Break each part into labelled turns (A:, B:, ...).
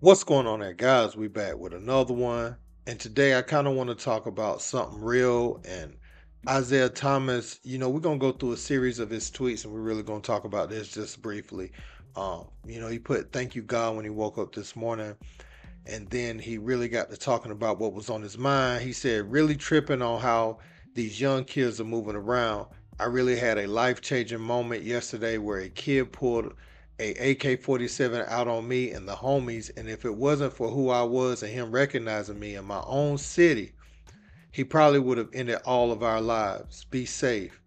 A: What's going on there, guys? We back with another one. And today I kind of want to talk about something real and Isaiah Thomas. We're gonna go through a series of his tweets and we're really gonna talk about this just briefly. He put thank you God when he woke up this morning, and then he really got to talking about what was on his mind. He said, really tripping on how these young kids are moving around. I really had a life-changing moment yesterday where a kid pulled a AK-47 out on me and the homies, and if it wasn't for who I was and him recognizing me in my own city, he probably would have ended all of our lives. Be safe.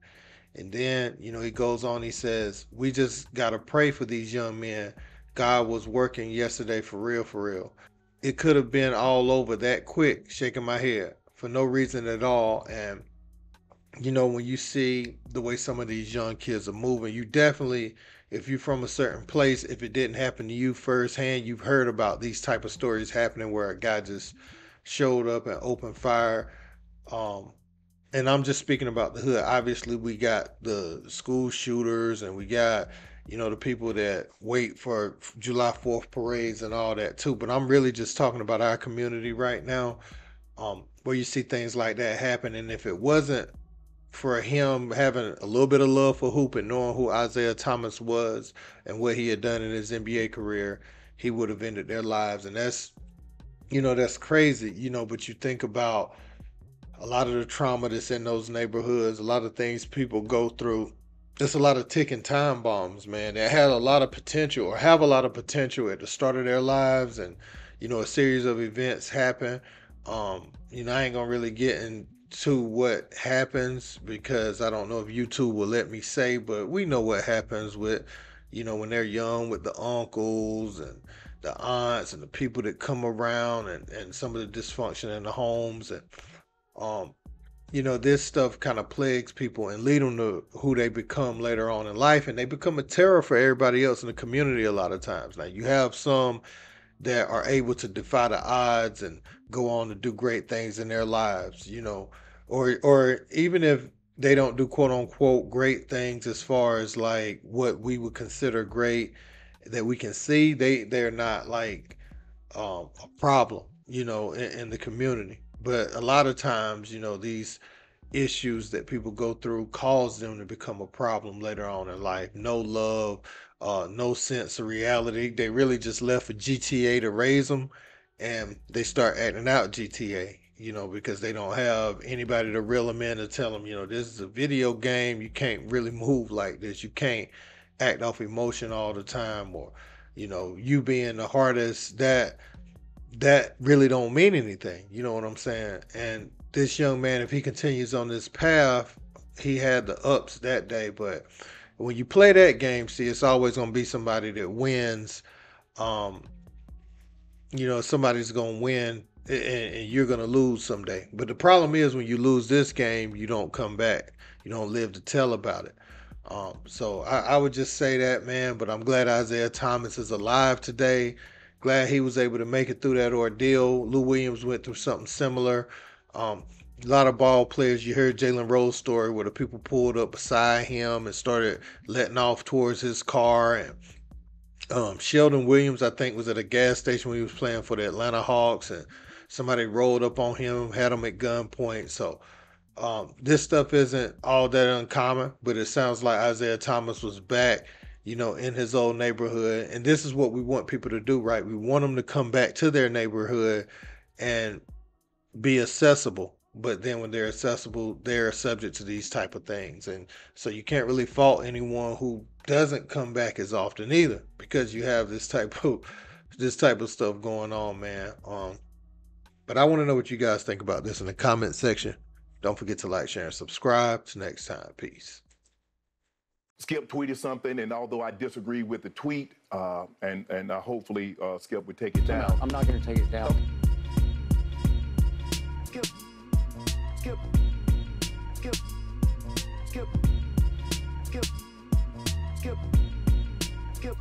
A: And then, he goes on, he says, we just got to pray for these young men. God was working yesterday for real, for real. It could have been all over that quick, shaking my head for no reason at all. And, when you see the way some of these young kids are moving, you definitely, if you're from a certain place, if it didn't happen to you firsthand, you've heard about these type of stories happening where a guy just showed up and opened fire. Um, and I'm just speaking about the hood. Obviously, we got the school shooters and we got, the people that wait for July 4th parades and all that too. But I'm really just talking about our community right now, where you see things like that happen. And if it wasn't for him having a little bit of love for hoop and knowing who Isaiah Thomas was and what he had done in his NBA career, he would have ended their lives. And that's crazy, but you think about a lot of the trauma that's in those neighborhoods, a lot of things people go through. There's a lot of ticking time bombs, man, that had a lot of potential or have a lot of potential at the start of their lives. And, a series of events happen. I ain't gonna really get into what happens because I don't know if YouTube will let me say, but we know what happens with, when they're young with the uncles and the aunts and the people that come around and some of the dysfunction in the homes. And um, this stuff kind of plagues people and lead them to who they become later on in life, and they become a terror for everybody else in the community a lot of times. Now, you have some that are able to defy the odds and go on to do great things in their lives, or even if they don't do quote unquote great things as far as like what we would consider great that we can see, they're not like a problem, in the community. But a lot of times, these issues that people go through cause them to become a problem later on in life. No love, no sense of reality. They really just left for GTA to raise them, and they start acting out GTA. Because they don't have anybody to reel them in to tell them, this is a video game. You can't really move like this. You can't act off emotion all the time, or you being the hardest. That really don't mean anything. You know what I'm saying? And this young man, if he continues on this path, he had the ups that day. But when you play that game, see, it's always going to be somebody that wins. Um, somebody's going to win and you're going to lose someday. But the problem is when you lose this game, you don't come back. You don't live to tell about it. So I would just say that, man. But I'm glad Isaiah Thomas is alive today. Glad he was able to make it through that ordeal. Lou Williams went through something similar. A lot of ball players, you heard Jalen Rose story where the people pulled up beside him and started letting off towards his car. And Sheldon Williams, I think, was at a gas station when he was playing for the Atlanta Hawks, and somebody rolled up on him, had him at gunpoint. So this stuff isn't all that uncommon, but it sounds like Isaiah Thomas was back, in his old neighborhood. And this is what we want people to do, right? We want them to come back to their neighborhood and be accessible. But then when they're accessible, they're subject to these type of things. And so you can't really fault anyone who doesn't come back as often either, because you have this type of stuff going on, man. But I want to know what you guys think about this in the comment section. Don't forget to like, share, and subscribe. Till next time. Peace.
B: Skip tweeted something, and although I disagree with the tweet, and hopefully Skip would take it down.
C: I'm not going to take it down.
B: Skip, skip, skip, skip, skip, skip, skip.